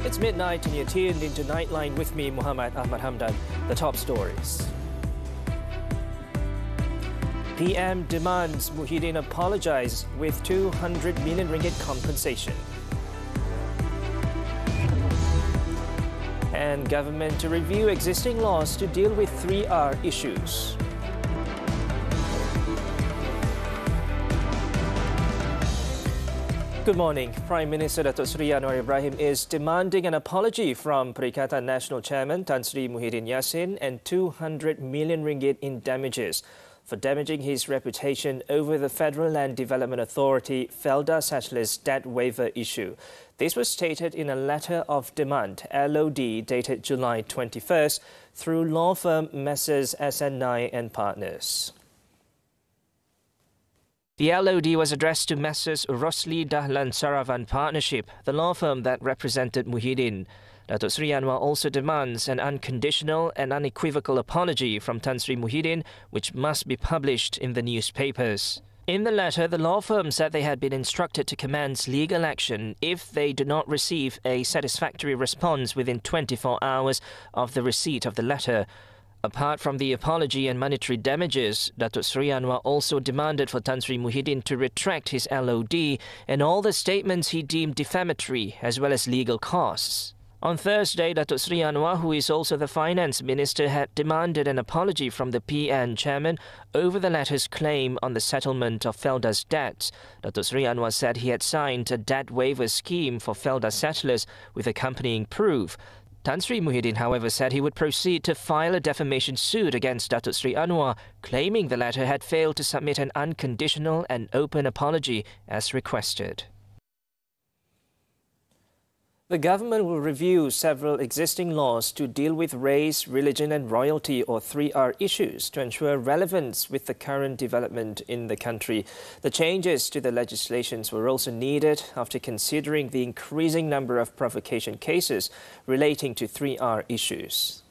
It's midnight and you're tuned into Nightline with me, Muhammed, Ahmad, Hamdan. The top stories. PM demands Muhyiddin apologise with 200 million ringgit compensation. And government to review existing laws to deal with 3R issues. Good morning. Prime Minister Datuk Seri Anwar Ibrahim is demanding an apology from Perikatan National Chairman Tan Sri Muhyiddin Yassin and 200 million ringgit in damages for damaging his reputation over the Federal Land Development Authority Felda Settlers debt waiver issue. This was stated in a letter of demand, LOD, dated July 21st, through law firm Messrs SN9 and Partners. The LOD was addressed to Messrs Rosli Dahlan Saravan Partnership, the law firm that represented Muhyiddin. Datuk Seri Anwar also demands an unconditional and unequivocal apology from Tan Sri Muhyiddin, which must be published in the newspapers. In the letter, the law firm said they had been instructed to commence legal action if they do not receive a satisfactory response within 24 hours of the receipt of the letter. Apart from the apology and monetary damages, Datuk Seri Anwar also demanded for Tan Sri Muhyiddin to retract his LOD and all the statements he deemed defamatory, as well as legal costs. On Thursday, Datuk Seri Anwar, who is also the Finance Minister, had demanded an apology from the PN chairman over the latter's claim on the settlement of Felda's debts. Datuk Seri Anwar said he had signed a debt waiver scheme for Felda settlers with accompanying proof. Tan Sri Muhyiddin, however, said he would proceed to file a defamation suit against Datuk Seri Anwar, claiming the latter had failed to submit an unconditional and open apology as requested. The government will review several existing laws to deal with race, religion and royalty or 3R issues to ensure relevance with the current development in the country. The changes to the legislations were also needed after considering the increasing number of provocation cases relating to 3R issues.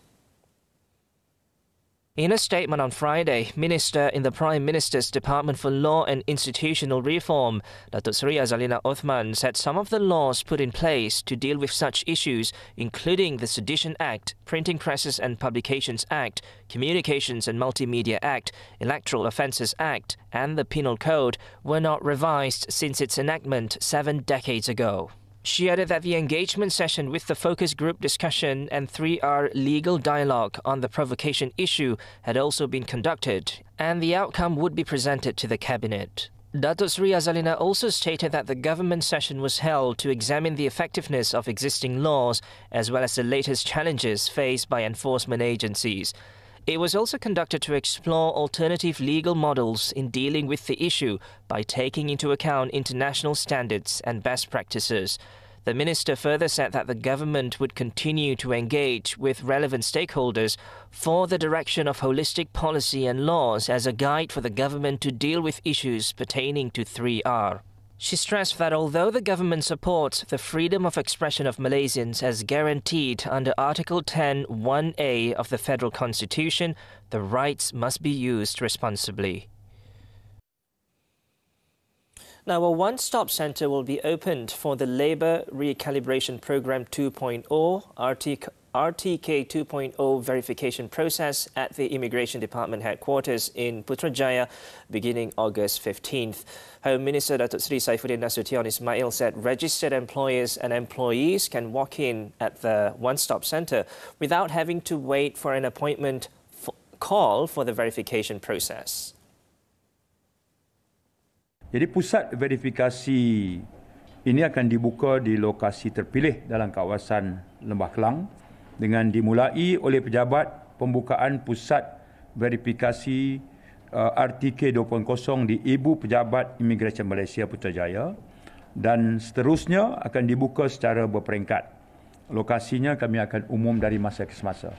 In a statement on Friday, Minister in the Prime Minister's Department for Law and Institutional Reform, Datuk Seri Azalina Othman, said some of the laws put in place to deal with such issues, including the Sedition Act, Printing Presses and Publications Act, Communications and Multimedia Act, Electoral Offences Act and the Penal Code, were not revised since its enactment 7 decades ago. She added that the engagement session with the focus group discussion and 3R legal dialogue on the provocation issue had also been conducted, and the outcome would be presented to the Cabinet. Datuk Seri Azalina also stated that the government session was held to examine the effectiveness of existing laws as well as the latest challenges faced by enforcement agencies. It was also conducted to explore alternative legal models in dealing with the issue by taking into account international standards and best practices. The minister further said that the government would continue to engage with relevant stakeholders for the direction of holistic policy and laws as a guide for the government to deal with issues pertaining to 3R. She stressed that although the government supports the freedom of expression of Malaysians as guaranteed under Article 10(1)(a) of the Federal Constitution, the rights must be used responsibly. Now, a one-stop centre will be opened for the Labour Recalibration Programme 2.0, RTK 2.0 verification process at the Immigration Department headquarters in Putrajaya beginning August 15th. Home Minister Datuk Seri Saifuddin Nasution Ismail said registered employers and employees can walk in at the one-stop centre without having to wait for an appointment call for the verification process. Jadi pusat verifikasi ini akan dibuka di lokasi terpilih dalam kawasan Lembah Kelang dengan dimulai oleh pejabat pembukaan pusat verifikasi RTK 2.0 di Ibu Pejabat Imigresen Malaysia Putrajaya dan seterusnya akan dibuka secara berperingkat. Lokasinya kami akan umum dari masa ke semasa.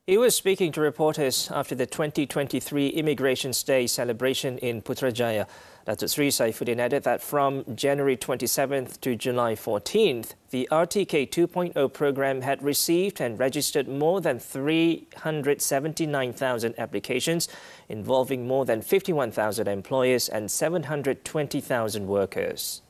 He was speaking to reporters after the 2023 Immigrations Day celebration in Putrajaya. Datuk Seri Saifuddin added that from January 27th to July 14th, the RTK 2.0 program had received and registered more than 379,000 applications, involving more than 51,000 employers and 720,000 workers.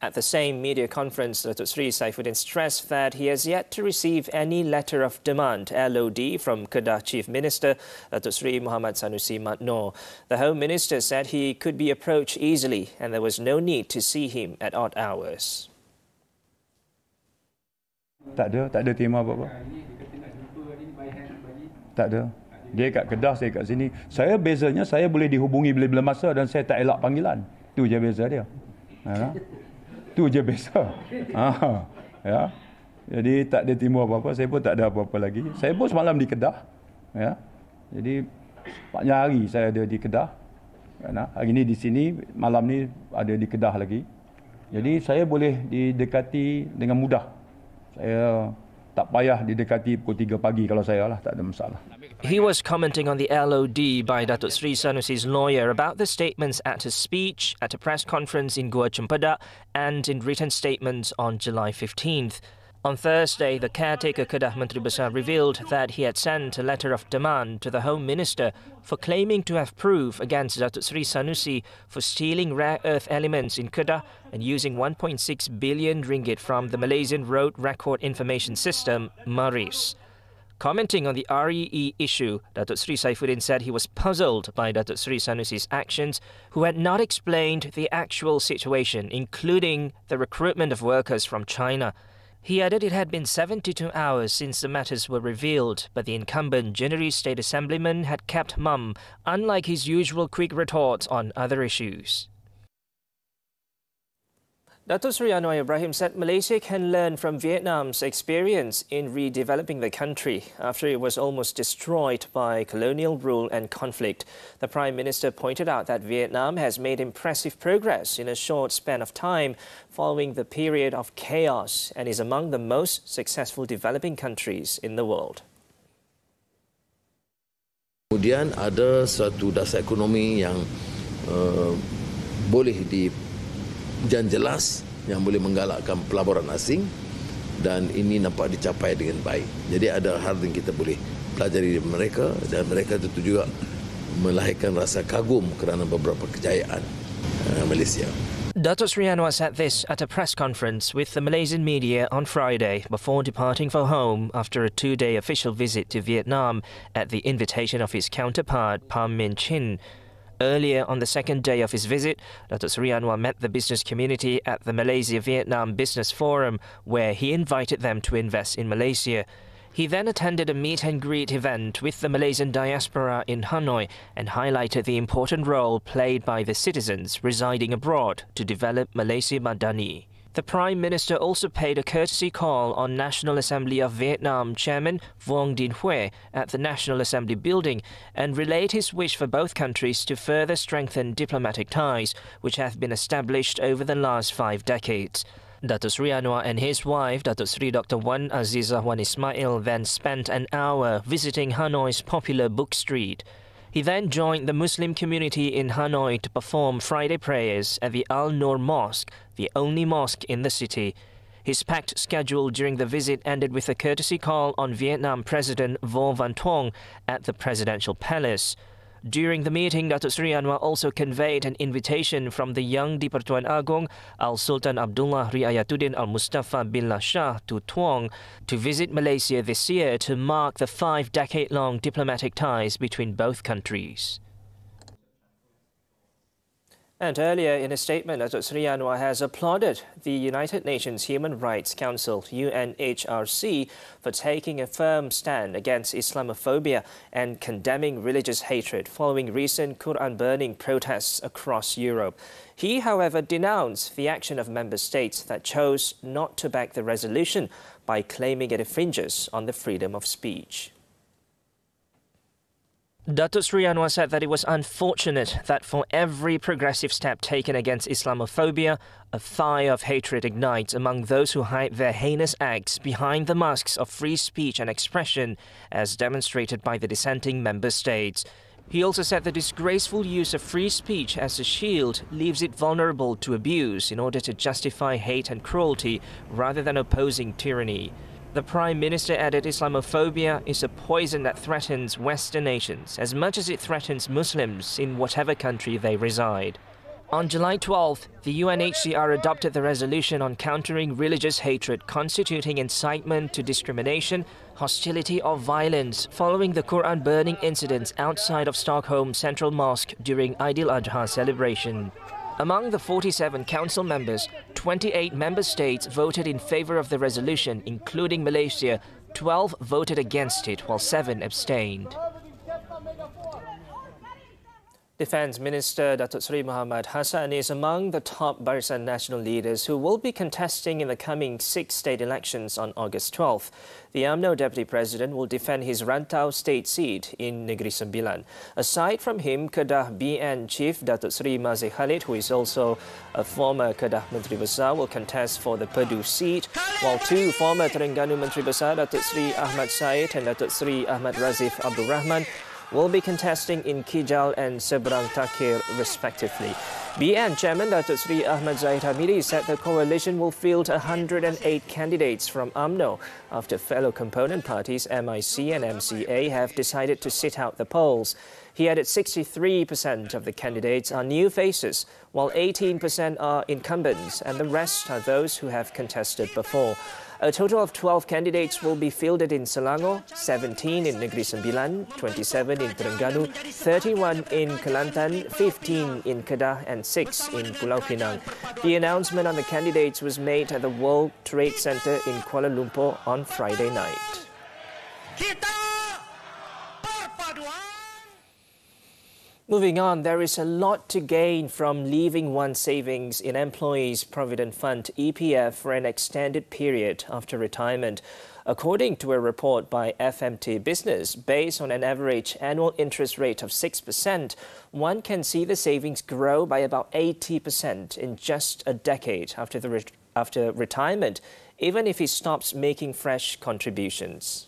At the same media conference, Datuk Sri Saifuddin stressed that he has yet to receive any letter of demand, LOD, from Kedah Chief Minister Datuk Sri Muhammad Sanusi Matno. The Home Minister said he could be approached easily and there was no need to see him at odd hours. Tak ada tema apa-apa. Tak ada. Dia kat Kedah, saya kat sini. Saya bezanya, saya boleh dihubungi bila-bila masa dan saya tak elak panggilan. Itu je beza dia. Itu je beza. Ya. Jadi tak ada timbul apa-apa, saya pun tak ada apa-apa lagi. Saya pun semalam di Kedah. Ya. Jadi banyak hari saya ada di Kedah. Hari ni di sini, malam ni ada di Kedah lagi. Jadi saya boleh didekati dengan mudah. Saya tak payah didekati pukul 3 pagi kalau saya lah, tak ada masalah. He was commenting on the LOD by Datuk Sri Sanusi's lawyer about the statements at his speech, at a press conference in Gua Cempedak and in written statements on July 15th. On Thursday, the caretaker Kedah Menteri Besar revealed that he had sent a letter of demand to the Home Minister for claiming to have proof against Datuk Sri Sanusi for stealing rare earth elements in Kedah and using 1.6 billion ringgit from the Malaysian Road Record Information System, MARIS. Commenting on the REE issue, Datuk Sri Saifuddin said he was puzzled by Datuk Sri Sanusi's actions, who had not explained the actual situation, including the recruitment of workers from China. He added it had been 72 hours since the matters were revealed, but the incumbent January State Assemblyman had kept mum, unlike his usual quick retorts on other issues. Datuk Sri Anwar Ibrahim said Malaysia can learn from Vietnam's experience in redeveloping the country after it was almost destroyed by colonial rule and conflict. The Prime Minister pointed out that Vietnam has made impressive progress in a short span of time following the period of chaos and is among the most successful developing countries in the world. Kemudian ada suatu dasar ekonomi yang boleh dan jelas yang boleh menggalakkan pelaburan asing dan ini nampak dicapai dengan baik. Jadi ada hal yang kita boleh pelajari dari mereka dan mereka tentu juga melahirkan rasa kagum kerana beberapa kejayaan Malaysia. Datuk Sri Anwar said this at a press conference with the Malaysian media on Friday before departing for home after a 2-day official visit to Vietnam at the invitation of his counterpart, Pham Minh Chinh. Earlier on the second day of his visit, Datuk Sri Anwar met the business community at the Malaysia-Vietnam Business Forum, where he invited them to invest in Malaysia. He then attended a meet-and-greet event with the Malaysian diaspora in Hanoi and highlighted the important role played by the citizens residing abroad to develop Malaysia Madani. The Prime Minister also paid a courtesy call on National Assembly of Vietnam Chairman Vuong Dinh Hue at the National Assembly building and relayed his wish for both countries to further strengthen diplomatic ties, which have been established over the last 5 decades. Datuk Sri Anwar and his wife, Datuk Sri Dr. Wan Azizah Wan Ismail, then spent an hour visiting Hanoi's popular Book Street. He then joined the Muslim community in Hanoi to perform Friday prayers at the Al-Noor Mosque, the only mosque in the city. His packed schedule during the visit ended with a courtesy call on Vietnam President Vo Van Thuong at the Presidential Palace. During the meeting, Datuk Sri Anwar also conveyed an invitation from the Yang di-Pertuan Agong Al-Sultan Abdullah Riayatuddin Al-Mustafa Billah Shah to Thuong to visit Malaysia this year to mark the 5-decade-long diplomatic ties between both countries. And earlier in a statement, Datuk Sri Anwar has applauded the United Nations Human Rights Council, UNHRC, for taking a firm stand against Islamophobia and condemning religious hatred following recent Quran burning protests across Europe. He, however, denounced the action of member states that chose not to back the resolution by claiming it infringes on the freedom of speech. Datuk Sri Anwar said that it was unfortunate that for every progressive step taken against Islamophobia, a fire of hatred ignites among those who hide their heinous acts behind the masks of free speech and expression, as demonstrated by the dissenting member states. He also said the disgraceful use of free speech as a shield leaves it vulnerable to abuse in order to justify hate and cruelty rather than opposing tyranny. The Prime Minister added Islamophobia is a poison that threatens Western nations as much as it threatens Muslims in whatever country they reside. On July 12th, the UNHCR adopted the resolution on countering religious hatred constituting incitement to discrimination, hostility or violence following the Quran burning incidents outside of Stockholm's Central Mosque during Eid-al-Adha celebration. Among the 47 council members, 28 member states voted in favor of the resolution, including Malaysia. 12 voted against it, while 7 abstained. Defence Minister Datuk Seri Muhammad Hassan is among the top Barisan Nasional leaders who will be contesting in the coming 6 state elections on August 12th. The UMNO Deputy President will defend his Rantau state seat in Negeri Sembilan. Aside from him, Kedah BN Chief Datuk Seri Mazhir Khalid, who is also a former Kedah Menteri Besar, will contest for the Pedu seat, while 2 former Terengganu Menteri Besar, Datuk Seri Ahmad Said and Datuk Seri Ahmad Razif Abdul Rahman, will be contesting in Kijal and Seberang Takir respectively. BN Chairman Datuk Seri Ahmad Zahid Hamidi said the coalition will field 108 candidates from UMNO after fellow component parties MIC and MCA have decided to sit out the polls. He added 63% of the candidates are new faces, while 18% are incumbents and the rest are those who have contested before. A total of 12 candidates will be fielded in Selangor, 17 in Negeri Sembilan, 27 in Terengganu, 31 in Kelantan, 15 in Kedah and 6 in Pulau Pinang. The announcement on the candidates was made at the World Trade Center in Kuala Lumpur on Friday night. Moving on, there is a lot to gain from leaving one's savings in Employees Provident Fund EPF for an extended period after retirement. According to a report by FMT Business, based on an average annual interest rate of 6%, one can see the savings grow by about 80% in just a decade after retirement, even if he stops making fresh contributions.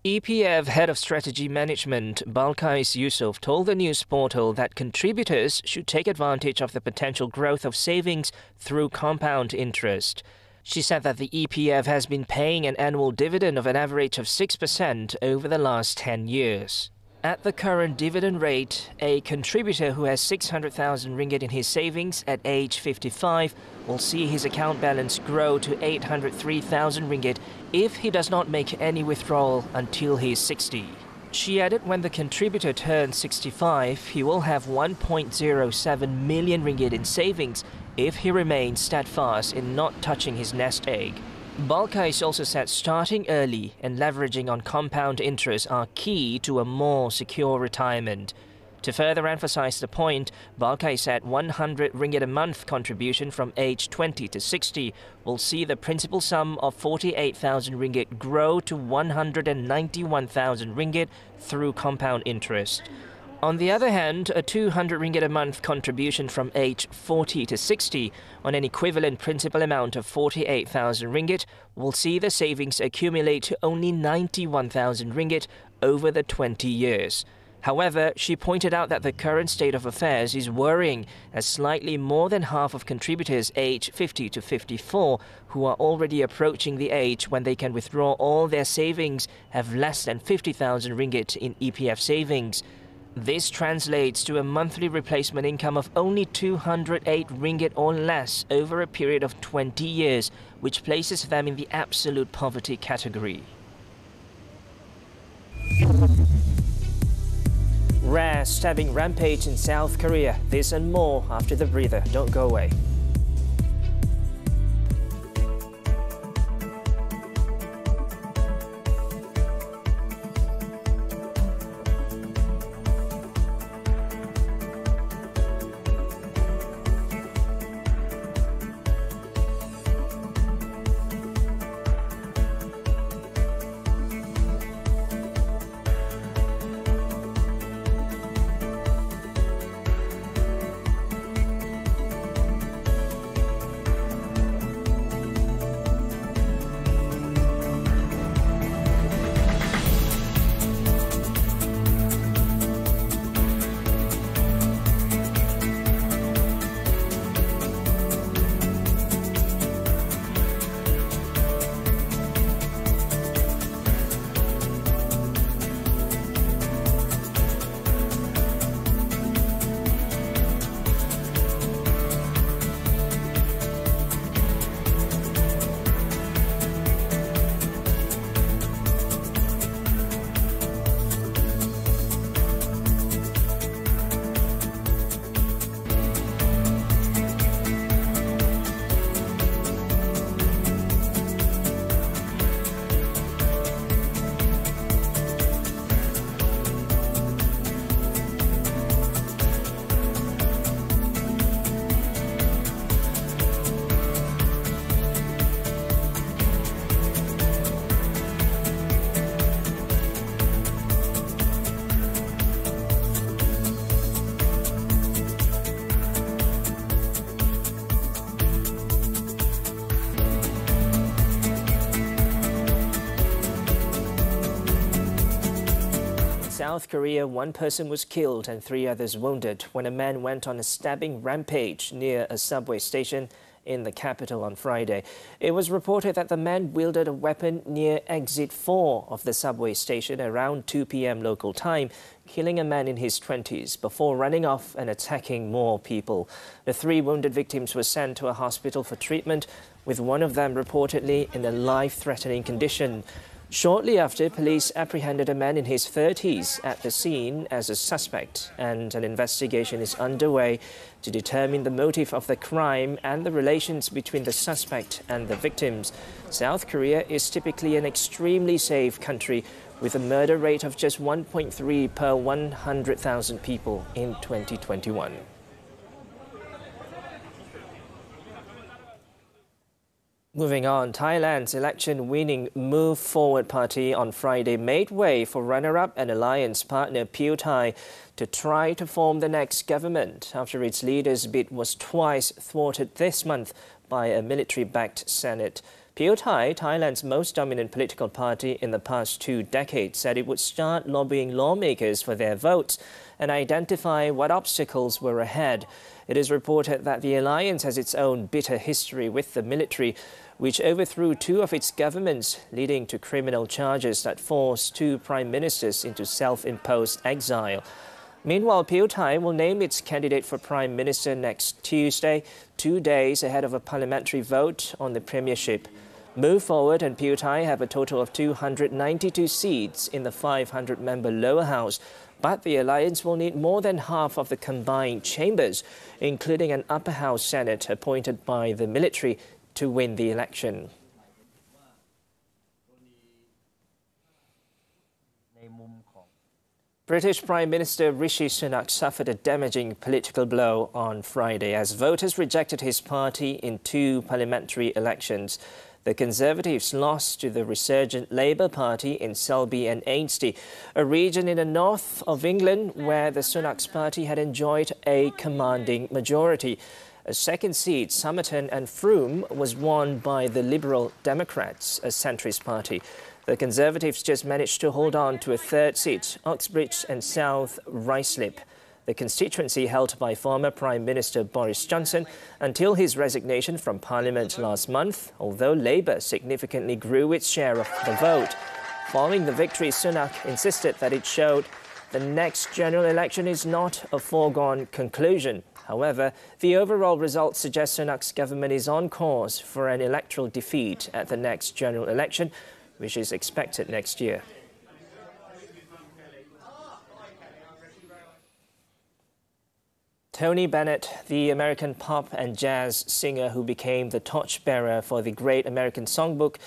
EPF Head of Strategy Management Balkais Yusof told the news portal that contributors should take advantage of the potential growth of savings through compound interest. She said that the EPF has been paying an annual dividend of an average of 6% over the last 10 years. At the current dividend rate, a contributor who has 600,000 ringgit in his savings at age 55 will see his account balance grow to 803,000 ringgit if he does not make any withdrawal until he is 60. She added when the contributor turns 65, he will have 1.07 million ringgit in savings if he remains steadfast in not touching his nest egg. Balkais also said starting early and leveraging on compound interest are key to a more secure retirement. To further emphasize the point, Balkais said 100 ringgit a month contribution from age 20 to 60 will see the principal sum of 48,000 ringgit grow to 191,000 ringgit through compound interest. On the other hand, a 200 ringgit a month contribution from age 40 to 60 on an equivalent principal amount of 48,000 ringgit will see the savings accumulate to only 91,000 ringgit over the 20 years. However, she pointed out that the current state of affairs is worrying as slightly more than half of contributors aged 50 to 54 who are already approaching the age when they can withdraw all their savings have less than 50,000 ringgit in EPF savings. This translates to a monthly replacement income of only 208 ringgit or less over a period of 20 years, which places them in the absolute poverty category. Rare stabbing rampage in South Korea. This and more after the breather. Don't go away. South Korea, one person was killed and 3 others wounded when a man went on a stabbing rampage near a subway station in the capital on Friday. It was reported that the man wielded a weapon near exit 4 of the subway station around 2 p.m. local time, killing a man in his 20s before running off and attacking more people. The 3 wounded victims were sent to a hospital for treatment, with one of them reportedly in a life-threatening condition. Shortly after, police apprehended a man in his 30s at the scene as a suspect, and an investigation is underway to determine the motive of the crime and the relations between the suspect and the victims. South Korea is typically an extremely safe country with a murder rate of just 1.3 per 100,000 people in 2021. Moving on, Thailand's election-winning Move Forward party on Friday made way for runner-up and alliance partner Pheu Thai to try to form the next government after its leader's bid was twice thwarted this month by a military-backed Senate. Pheu Thai, Thailand's most dominant political party in the past 2 decades, said it would start lobbying lawmakers for their votes and identify what obstacles were ahead. It is reported that the alliance has its own bitter history with the military, which overthrew 2 of its governments, leading to criminal charges that forced 2 prime ministers into self-imposed exile. Meanwhile, Pheu Thai will name its candidate for prime minister next Tuesday, 2 days ahead of a parliamentary vote on the premiership. Move Forward and Pheu Thai have a total of 292 seats in the 500-member lower house, but the alliance will need more than half of the combined chambers, including an upper house Senate appointed by the military, to win the election. British Prime Minister Rishi Sunak suffered a damaging political blow on Friday as voters rejected his party in 2 parliamentary elections. The Conservatives lost to the resurgent Labour Party in Selby and Ainsty, a region in the north of England where the Sunak's party had enjoyed a commanding majority. A second seat, Somerton and Frome, was won by the Liberal Democrats, a centrist party. The Conservatives just managed to hold on to a third seat, Uxbridge and South Ruislip, the constituency held by former Prime Minister Boris Johnson until his resignation from Parliament last month, although Labour significantly grew its share of the vote. Following the victory, Sunak insisted that it showed the next general election is not a foregone conclusion. However, the overall results suggest Sunak's government is on course for an electoral defeat at the next general election, which is expected next year. Tony Bennett, the American pop and jazz singer who became the torchbearer for the Great American Songbook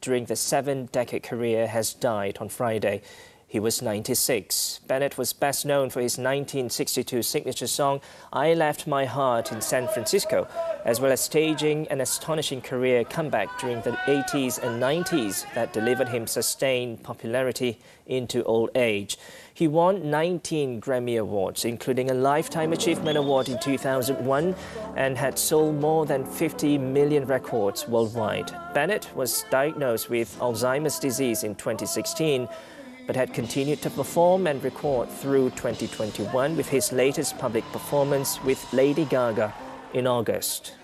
during the 7-decade career, has died on Friday. He was 96. Bennett was best known for his 1962 signature song, I Left My Heart in San Francisco, as well as staging an astonishing career comeback during the 80s and 90s that delivered him sustained popularity into old age. He won 19 Grammy Awards, including a Lifetime Achievement Award in 2001, and had sold more than 50 million records worldwide. Bennett was diagnosed with Alzheimer's disease in 2016, but had continued to perform and record through 2021 with his latest public performance with Lady Gaga in August.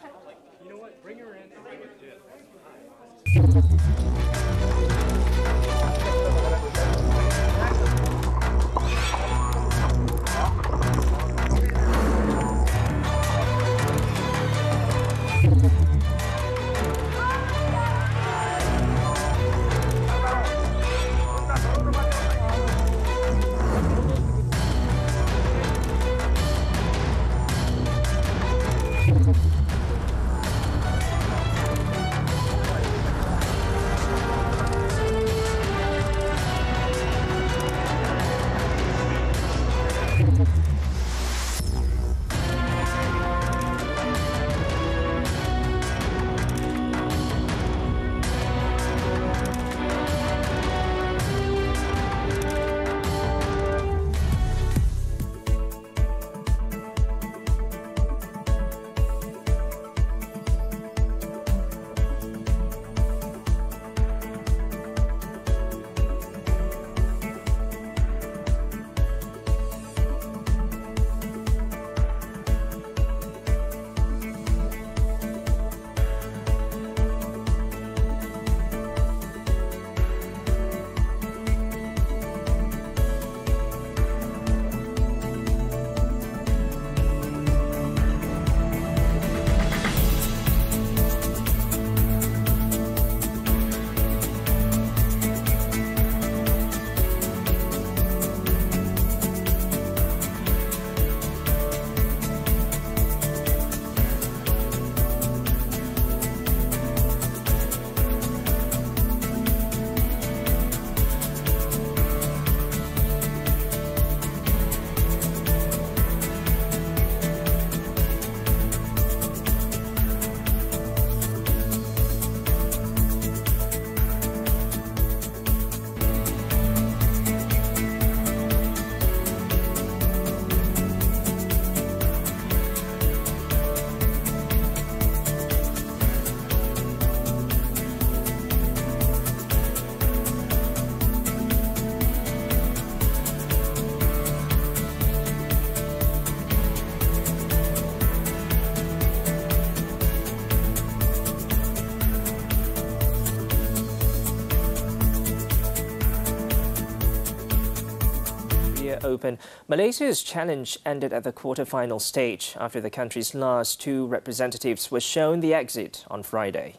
Open, Malaysia's challenge ended at the quarter-final stage after the country's last two representatives were shown the exit on Friday.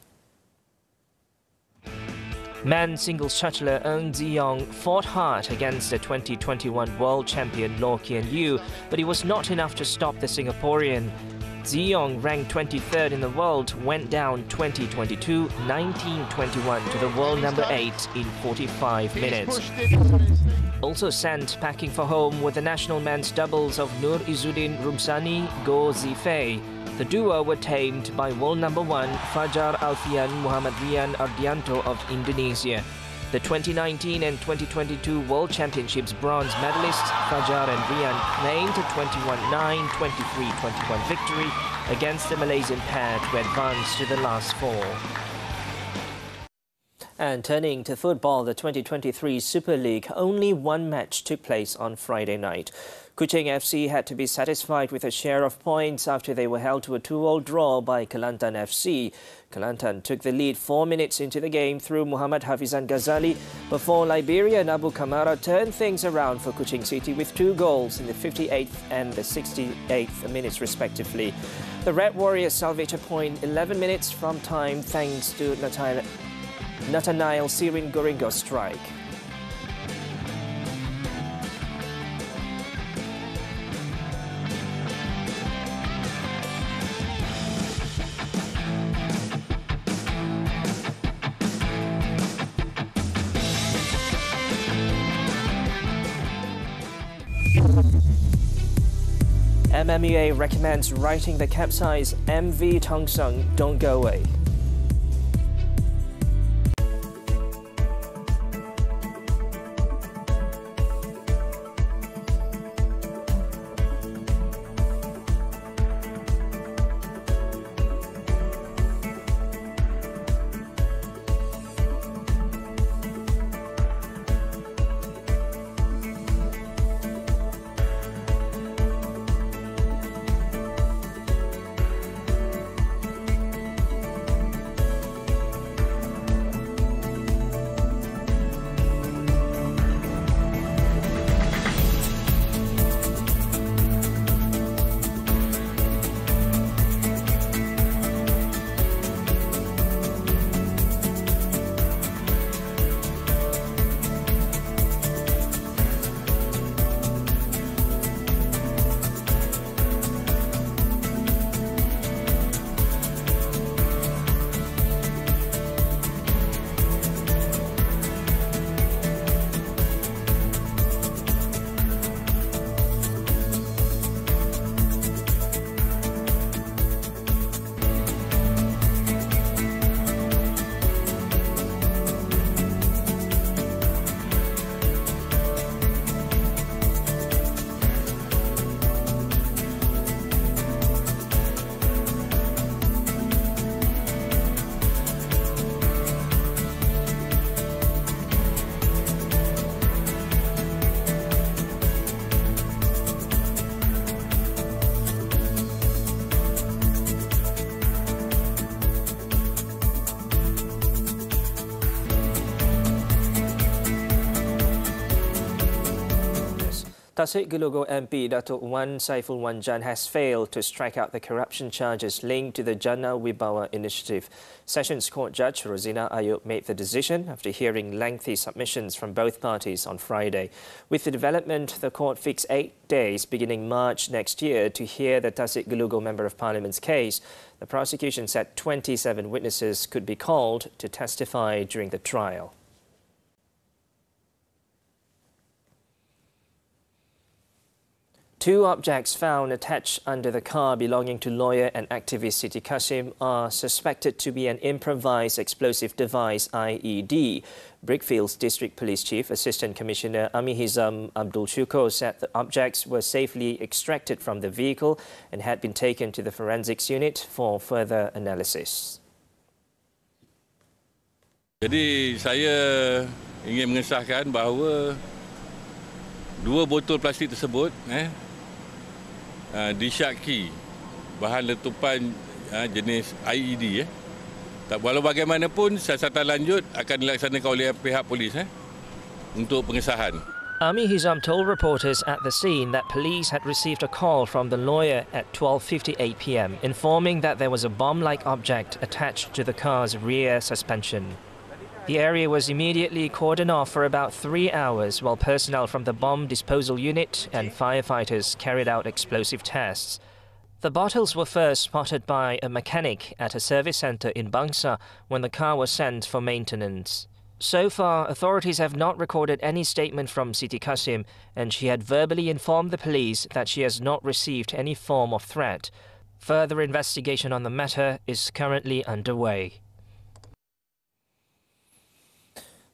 Men's singles shuttler Ng Ziyong fought hard against the 2021 world champion Loh Kian Yew, but it was not enough to stop the Singaporean. Ziyong, ranked 23rd in the world, went down 20-22, 19-21 to the world number 8 in 45 minutes. Also sent packing for home were the national men's doubles of Nur Izzuddin Rumsani, Goh Zifei. The duo were tamed by world number 1 Fajar Alfian Muhammad Rian Ardianto of Indonesia. The 2019 and 2022 World Championships bronze medalists Fajar and Rian claimed a 21-9, 23-21 victory against the Malaysian pair to advance to the last four. And turning to football, the 2023 Super League, only one match took place on Friday night. Kuching FC had to be satisfied with a share of points after they were held to a 2-2 draw by Kelantan FC. Kelantan took the lead 4 minutes into the game through Muhammad Hafizan Ghazali before Liberian Abu Kamara turned things around for Kuching City with 2 goals in the 58th and the 68th minutes respectively. The Red Warriors salvaged a point 11 minutes from time thanks to Nathanael Sirin Goringo's strike. MMEA recommends writing the capsize MV Tongsung Don't Go Away. Tasik Gelogo MP Datuk Wan Saiful Wanjan has failed to strike out the corruption charges linked to the Jana Wibawa initiative. Sessions Court Judge Rosina Ayub made the decision after hearing lengthy submissions from both parties on Friday. With the development, the court fixed 8 days beginning March next year to hear the Tasik Gelogo Member of Parliament's case. The prosecution said 27 witnesses could be called to testify during the trial. Two objects found attached under the car belonging to lawyer and activist Siti Kasim are suspected to be an improvised explosive device IED. Brickfields District Police Chief Assistant Commissioner Amihizam Abdul Shukur said the objects were safely extracted from the vehicle and had been taken to the forensics unit for further analysis. Jadi saya ingin mengesahkan bahawa dua botol plastik tersebut disyaki bahan letupan jenis IED. Walau bagaimanapun, siasatan lanjut akan dilaksanakan oleh pihak polis untuk pengesahan. Ami Hizam told reporters at the scene that police had received a call from the lawyer at 12:58 p.m. informing that there was a bomb-like object attached to the car's rear suspension. The area was immediately cordoned off for about 3 hours while personnel from the bomb disposal unit and firefighters carried out explosive tests. The bottles were first spotted by a mechanic at a service centre in Bangsa when the car was sent for maintenance. So far, authorities have not recorded any statement from Siti Kasim, and she had verbally informed the police that she has not received any form of threat. Further investigation on the matter is currently underway.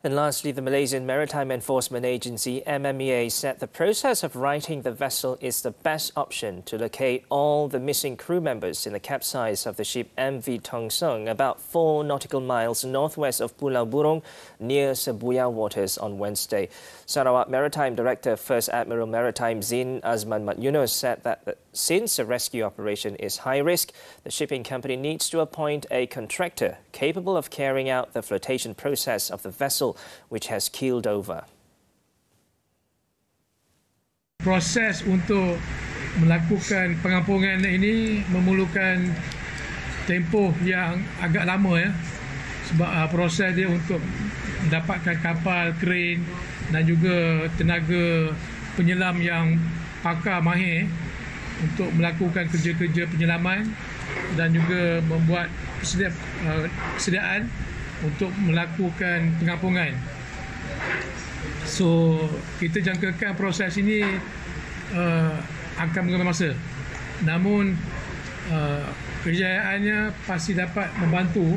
And lastly, the Malaysian Maritime Enforcement Agency, MMEA, said the process of righting the vessel is the best option to locate all the missing crew members in the capsize of the ship MV Tong Sung, about 4 nautical miles northwest of Pulau Burong, near Sebuya waters on Wednesday. Sarawak Maritime Director First Admiral Maritime Zin Azman Mat Yunus said that since the rescue operation is high risk, the shipping company needs to appoint a contractor capable of carrying out the flotation process of the vessel, which has keeled over. Proses untuk melakukan pengampungan ini memerlukan tempoh yang agak lama ya. Sebab proses dia untuk mendapatkan kapal, kren dan juga tenaga penyelam yang pakar mahir untuk melakukan kerja-kerja penyelaman dan juga membuat persediaan untuk melakukan pengampungan. So, kita jangkakan proses ini akan mengambil masa. Namun, kejayaannya pasti dapat membantu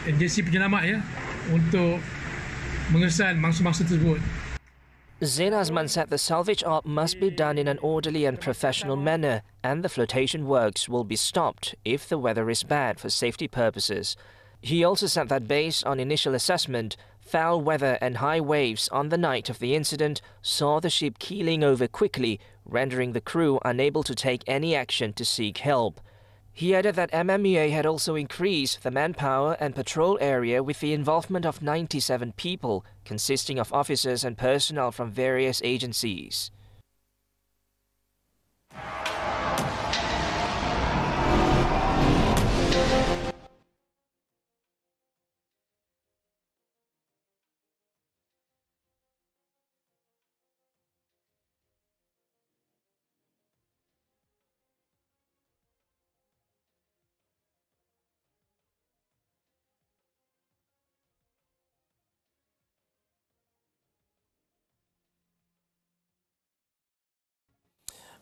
agensi penyelamat ya untuk mengesan mangsa-mangsa tersebut. Zain Azman said the salvage op must be done in an orderly and professional manner, and the flotation works will be stopped if the weather is bad for safety purposes. He also said that based on initial assessment, foul weather and high waves on the night of the incident saw the ship keeling over quickly, rendering the crew unable to take any action to seek help. He added that MMEA had also increased the manpower and patrol area with the involvement of 97 people, consisting of officers and personnel from various agencies.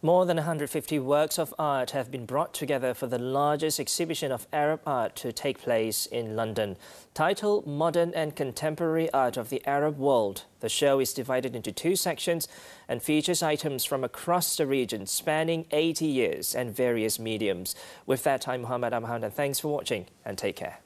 More than 150 works of art have been brought together for the largest exhibition of Arab art to take place in London. Titled Modern and Contemporary Art of the Arab World, the show is divided into 2 sections and features items from across the region spanning 80 years and various mediums. With that, I'm Muhammed, and thanks for watching and take care.